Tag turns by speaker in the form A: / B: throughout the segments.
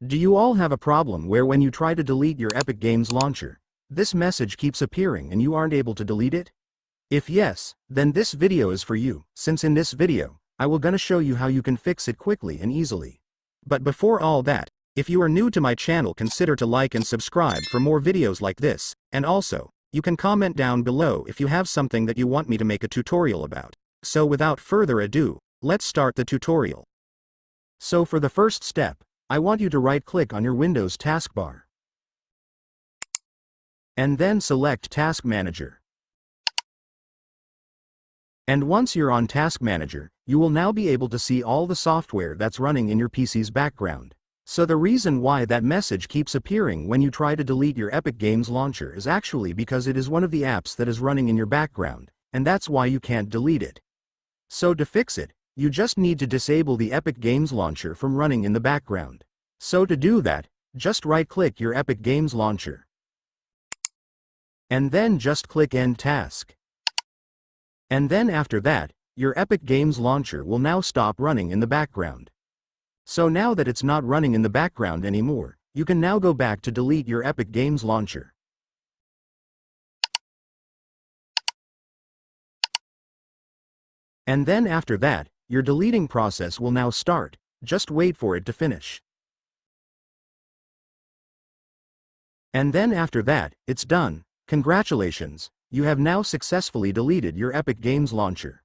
A: Do you all have a problem where when you try to delete your Epic Games launcher, this message keeps appearing and you aren't able to delete it? If yes, then this video is for you, since in this video, I will gonna show you how you can fix it quickly and easily. But before all that, if you are new to my channel, consider to like and subscribe for more videos like this, and also, you can comment down below if you have something that you want me to make a tutorial about. So without further ado, let's start the tutorial. So for the first step, I want you to right-click on your Windows taskbar. And then select Task Manager. And once you're on Task Manager, you will now be able to see all the software that's running in your PC's background. So the reason why that message keeps appearing when you try to delete your Epic Games launcher is actually because it is one of the apps that is running in your background, and that's why you can't delete it. So to fix it, you just need to disable the Epic Games launcher from running in the background. So to do that, just right-click your Epic Games launcher. And then just click End Task. And then after that, your Epic Games launcher will now stop running in the background. So now that it's not running in the background anymore, you can now go back to delete your Epic Games launcher. And then after that, your deleting process will now start. Just wait for it to finish. And then after that, it's done. Congratulations, you have now successfully deleted your Epic Games launcher.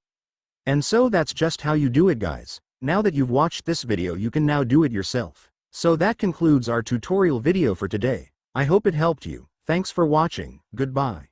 A: And so that's just how you do it, guys. Now that you've watched this video, you can now do it yourself. So that concludes our tutorial video for today. I hope it helped you. Thanks for watching. Goodbye.